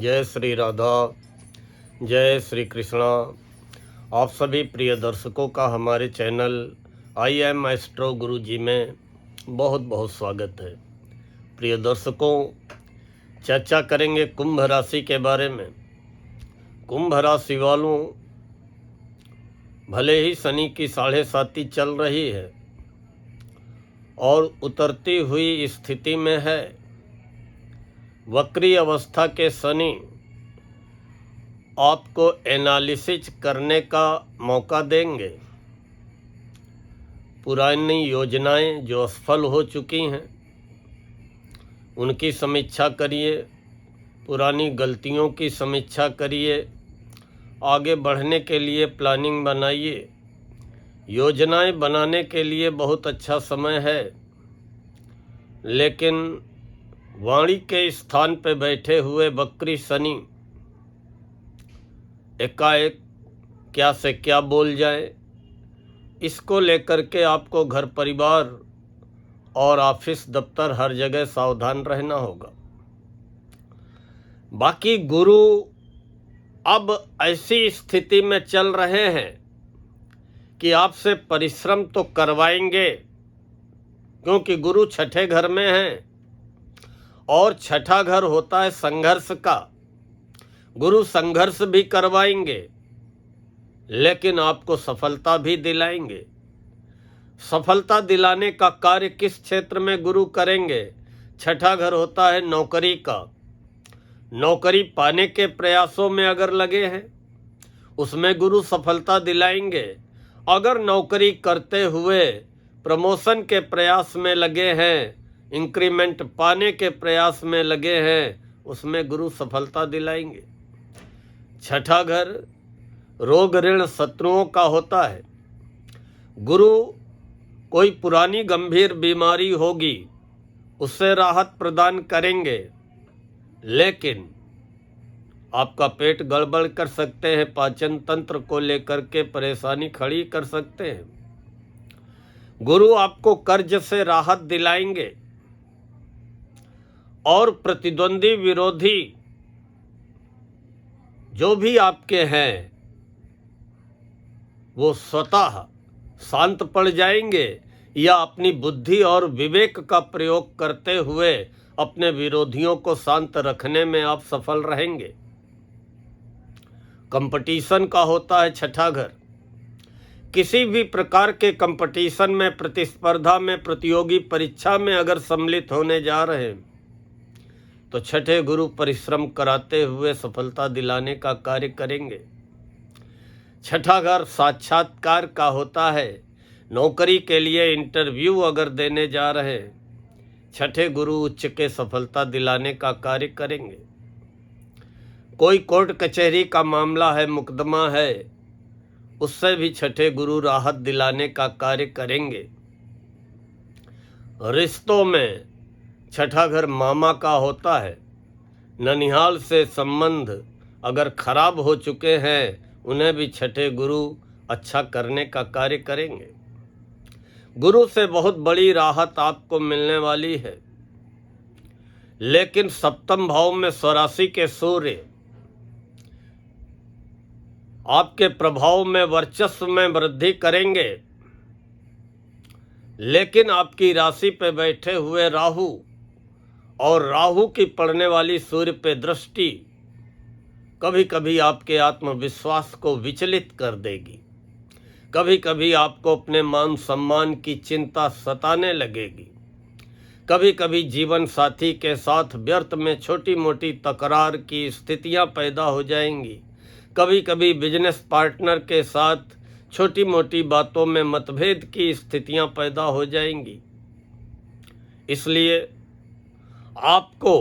जय श्री राधा, जय श्री कृष्णा। आप सभी प्रिय दर्शकों का हमारे चैनल आई एम एस्ट्रो गुरु जी में बहुत बहुत स्वागत है। प्रिय दर्शकों, चर्चा करेंगे कुंभ राशि के बारे में। कुंभ राशि वालों, भले ही शनि की 7.5 चल रही है और उतरती हुई स्थिति में है, वक्री अवस्था के शनि आपको एनालिसिस करने का मौका देंगे। पुरानी योजनाएं जो असफल हो चुकी हैं उनकी समीक्षा करिए, पुरानी गलतियों की समीक्षा करिए, आगे बढ़ने के लिए प्लानिंग बनाइए। योजनाएं बनाने के लिए बहुत अच्छा समय है, लेकिन वाणी के स्थान पर बैठे हुए वक्री शनि एकाएक क्या से क्या बोल जाए, इसको लेकर के आपको घर परिवार और ऑफिस दफ्तर हर जगह सावधान रहना होगा। बाकी गुरु अब ऐसी स्थिति में चल रहे हैं कि आपसे परिश्रम तो करवाएंगे, क्योंकि गुरु छठे घर में हैं और छठा घर होता है संघर्ष का। गुरु संघर्ष भी करवाएंगे, लेकिन आपको सफलता भी दिलाएंगे। सफलता दिलाने का कार्य किस क्षेत्र में गुरु करेंगे? छठा घर होता है नौकरी का। नौकरी पाने के प्रयासों में अगर लगे हैं, उसमें गुरु सफलता दिलाएंगे। अगर नौकरी करते हुए प्रमोशन के प्रयास में लगे हैं, इंक्रीमेंट पाने के प्रयास में लगे हैं, उसमें गुरु सफलता दिलाएंगे। छठा घर रोग ऋण शत्रुओं का होता है। गुरु कोई पुरानी गंभीर बीमारी होगी उससे राहत प्रदान करेंगे, लेकिन आपका पेट गड़बड़ कर सकते हैं, पाचन तंत्र को लेकर के परेशानी खड़ी कर सकते हैं। गुरु आपको कर्ज से राहत दिलाएंगे और प्रतिद्वंदी विरोधी जो भी आपके हैं वो स्वतः शांत पड़ जाएंगे या अपनी बुद्धि और विवेक का प्रयोग करते हुए अपने विरोधियों को शांत रखने में आप सफल रहेंगे। कंपटीशन का होता है छठा घर। किसी भी प्रकार के कंपटीशन में, प्रतिस्पर्धा में, प्रतियोगी परीक्षा में अगर सम्मिलित होने जा रहे हैं तो छठे गुरु परिश्रम कराते हुए सफलता दिलाने का कार्य करेंगे। छठा घर साक्षात्कार का होता है। नौकरी के लिए इंटरव्यू अगर देने जा रहे हैं, छठे गुरु उच्च के सफलता दिलाने का कार्य करेंगे। कोई कोर्ट कचहरी का मामला है, मुकदमा है, उससे भी छठे गुरु राहत दिलाने का कार्य करेंगे। रिश्तों में छठा घर मामा का होता है। ननिहाल से संबंध अगर खराब हो चुके हैं, उन्हें भी छठे गुरु अच्छा करने का कार्य करेंगे। गुरु से बहुत बड़ी राहत आपको मिलने वाली है, लेकिन सप्तम भाव में स्वराशि के सूर्य आपके प्रभाव में, वर्चस्व में वृद्धि करेंगे, लेकिन आपकी राशि पे बैठे हुए राहु और राहु की पड़ने वाली सूर्य पे दृष्टि कभी कभी आपके आत्मविश्वास को विचलित कर देगी। कभी कभी आपको अपने मान सम्मान की चिंता सताने लगेगी। कभी कभी जीवन साथी के साथ व्यर्थ में छोटी मोटी तकरार की स्थितियां पैदा हो जाएंगी। कभी कभी बिजनेस पार्टनर के साथ छोटी मोटी बातों में मतभेद की स्थितियां पैदा हो जाएंगी। इसलिए आपको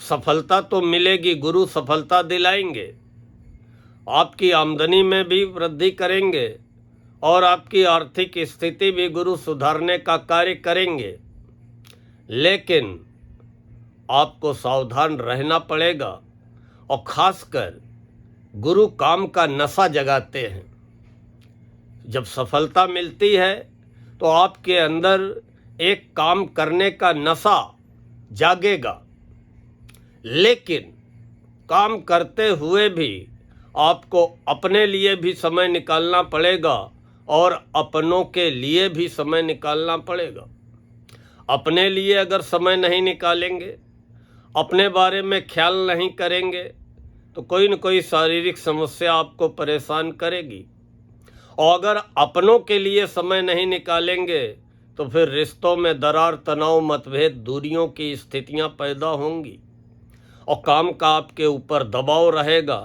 सफलता तो मिलेगी, गुरु सफलता दिलाएंगे, आपकी आमदनी में भी वृद्धि करेंगे और आपकी आर्थिक स्थिति भी गुरु सुधारने का कार्य करेंगे, लेकिन आपको सावधान रहना पड़ेगा। और खासकर गुरु काम का नशा जगाते हैं। जब सफलता मिलती है तो आपके अंदर एक काम करने का नशा जागेगा, लेकिन काम करते हुए भी आपको अपने लिए भी समय निकालना पड़ेगा और अपनों के लिए भी समय निकालना पड़ेगा। अपने लिए अगर समय नहीं निकालेंगे, अपने बारे में ख्याल नहीं करेंगे, तो कोई न कोई शारीरिक समस्या आपको परेशान करेगी। और अगर अपनों के लिए समय नहीं निकालेंगे तो फिर रिश्तों में दरार, तनाव, मतभेद, दूरियों की स्थितियां पैदा होंगी और काम का आपके ऊपर दबाव रहेगा।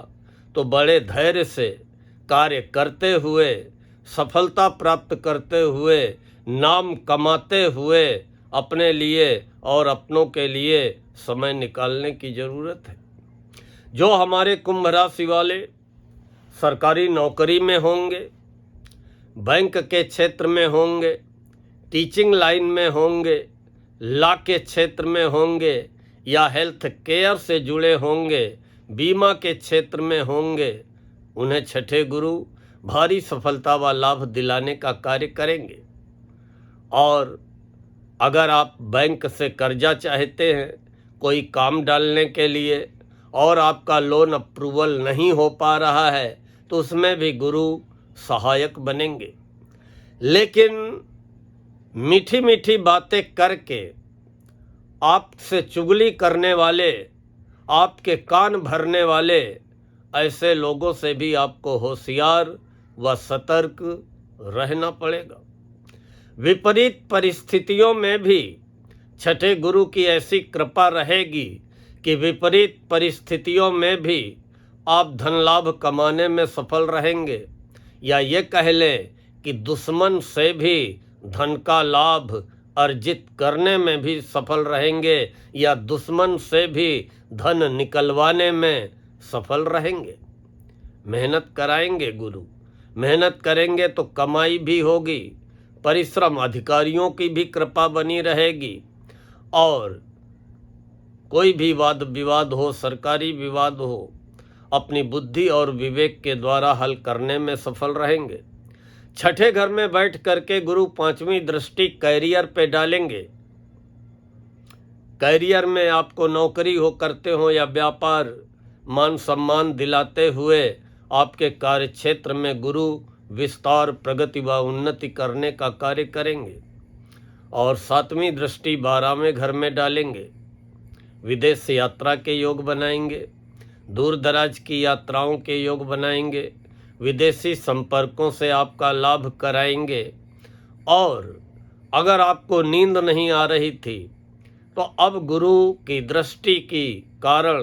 तो बड़े धैर्य से कार्य करते हुए, सफलता प्राप्त करते हुए, नाम कमाते हुए अपने लिए और अपनों के लिए समय निकालने की ज़रूरत है। जो हमारे कुंभ राशि वाले सरकारी नौकरी में होंगे, बैंक के क्षेत्र में होंगे, टीचिंग लाइन में होंगे, लॉ के क्षेत्र में होंगे या हेल्थ केयर से जुड़े होंगे, बीमा के क्षेत्र में होंगे, उन्हें छठे गुरु भारी सफलता व लाभ दिलाने का कार्य करेंगे। और अगर आप बैंक से कर्जा चाहते हैं कोई काम डालने के लिए और आपका लोन अप्रूवल नहीं हो पा रहा है, तो उसमें भी गुरु सहायक बनेंगे। लेकिन मीठी मीठी बातें करके आपसे चुगली करने वाले, आपके कान भरने वाले ऐसे लोगों से भी आपको होशियार व सतर्क रहना पड़ेगा। विपरीत परिस्थितियों में भी छठे गुरु की ऐसी कृपा रहेगी कि विपरीत परिस्थितियों में भी आप धन लाभ कमाने में सफल रहेंगे, या ये कह लें कि दुश्मन से भी धन का लाभ अर्जित करने में भी सफल रहेंगे या दुश्मन से भी धन निकलवाने में सफल रहेंगे। मेहनत कराएंगे गुरु, मेहनत करेंगे तो कमाई भी होगी, परिश्रम, अधिकारियों की भी कृपा बनी रहेगी और कोई भी वाद विवाद हो, सरकारी विवाद हो, अपनी बुद्धि और विवेक के द्वारा हल करने में सफल रहेंगे। छठे घर में बैठ करके गुरु पांचवी दृष्टि कैरियर पे डालेंगे। कैरियर में आपको नौकरी हो करते हो या व्यापार, मान सम्मान दिलाते हुए आपके कार्य क्षेत्र में गुरु विस्तार, प्रगति व उन्नति करने का कार्य करेंगे। और सातवीं दृष्टि 12वें घर में डालेंगे। विदेश यात्रा के योग बनाएंगे, दूर दराज की यात्राओं के योग बनाएंगे, विदेशी संपर्कों से आपका लाभ कराएंगे। और अगर आपको नींद नहीं आ रही थी तो अब गुरु की दृष्टि की कारण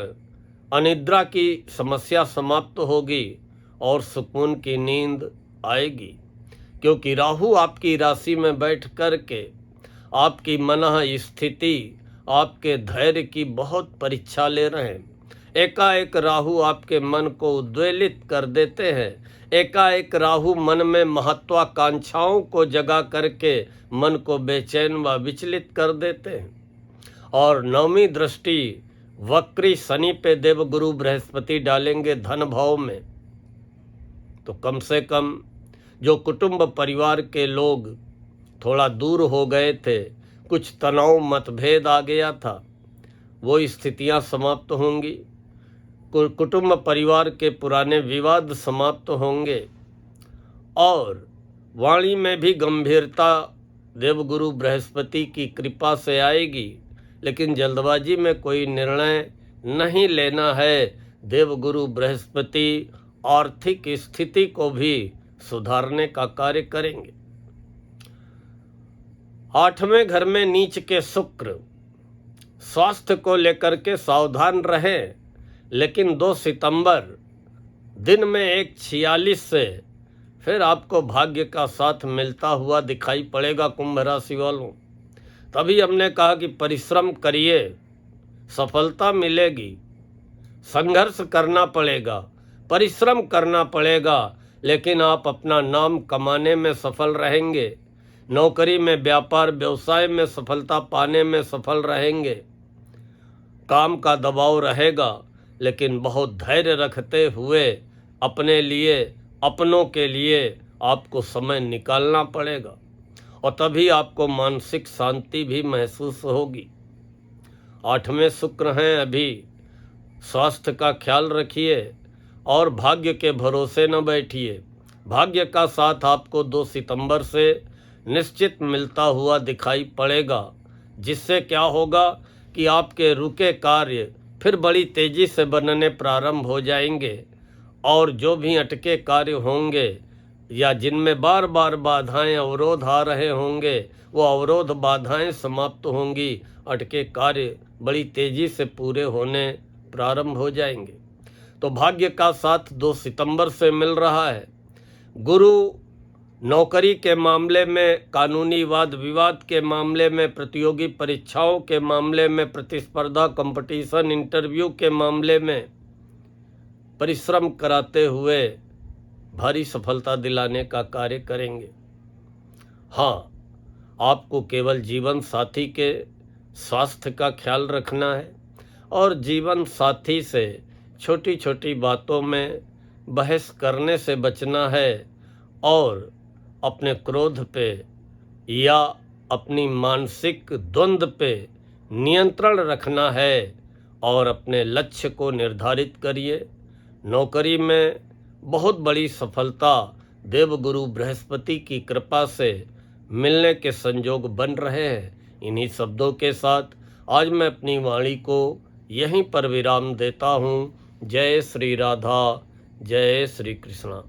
अनिद्रा की समस्या समाप्त होगी और सुकून की नींद आएगी, क्योंकि राहु आपकी राशि में बैठ कर के आपकी मनः स्थिति, आपके धैर्य की बहुत परीक्षा ले रहे हैं। एकाएक राहु आपके मन को उद्वेलित कर देते हैं। एकाएक राहु मन में महत्वाकांक्षाओं को जगा करके मन को बेचैन व विचलित कर देते हैं। और नौवीं दृष्टि वक्री शनि पे देव गुरु बृहस्पति डालेंगे धन भाव में। तो कम से कम जो कुटुंब परिवार के लोग थोड़ा दूर हो गए थे, कुछ तनाव मतभेद आ गया था, वो स्थितियां समाप्त होंगी। कुटुंब परिवार के पुराने विवाद समाप्त होंगे और वाणी में भी गंभीरता देवगुरु बृहस्पति की कृपा से आएगी। लेकिन जल्दबाजी में कोई निर्णय नहीं लेना है। देवगुरु बृहस्पति आर्थिक स्थिति को भी सुधारने का कार्य करेंगे। 8वें घर में नीच के शुक्र, स्वास्थ्य को लेकर के सावधान रहें। लेकिन 2 सितंबर दिन में 1:46 से फिर आपको भाग्य का साथ मिलता हुआ दिखाई पड़ेगा कुंभ राशि वालों। तभी हमने कहा कि परिश्रम करिए, सफलता मिलेगी। संघर्ष करना पड़ेगा, परिश्रम करना पड़ेगा, लेकिन आप अपना नाम कमाने में सफल रहेंगे। नौकरी में, व्यापार व्यवसाय में सफलता पाने में सफल रहेंगे। काम का दबाव रहेगा, लेकिन बहुत धैर्य रखते हुए अपने लिए, अपनों के लिए आपको समय निकालना पड़ेगा और तभी आपको मानसिक शांति भी महसूस होगी। 8वें शुक्र हैं, अभी स्वास्थ्य का ख्याल रखिए और भाग्य के भरोसे न बैठिए। भाग्य का साथ आपको 2 सितंबर से निश्चित मिलता हुआ दिखाई पड़ेगा, जिससे क्या होगा कि आपके रुके कार्य फिर बड़ी तेजी से बनने प्रारंभ हो जाएंगे और जो भी अटके कार्य होंगे या जिनमें बार बार बाधाएं अवरोध आ रहे होंगे, वो अवरोध बाधाएं समाप्त होंगी, अटके कार्य बड़ी तेजी से पूरे होने प्रारंभ हो जाएंगे। तो भाग्य का साथ 2 सितंबर से मिल रहा है। गुरु नौकरी के मामले में, कानूनी वाद विवाद के मामले में, प्रतियोगी परीक्षाओं के मामले में, प्रतिस्पर्धा कंपटीशन इंटरव्यू के मामले में परिश्रम कराते हुए भारी सफलता दिलाने का कार्य करेंगे। हाँ, आपको केवल जीवन साथी के स्वास्थ्य का ख्याल रखना है और जीवन साथी से छोटी छोटी बातों में बहस करने से बचना है और अपने क्रोध पे या अपनी मानसिक द्वंद्व पे नियंत्रण रखना है और अपने लक्ष्य को निर्धारित करिए। नौकरी में बहुत बड़ी सफलता देवगुरु बृहस्पति की कृपा से मिलने के संयोग बन रहे हैं। इन्हीं शब्दों के साथ आज मैं अपनी वाणी को यहीं पर विराम देता हूँ। जय श्री राधा, जय श्री कृष्णा।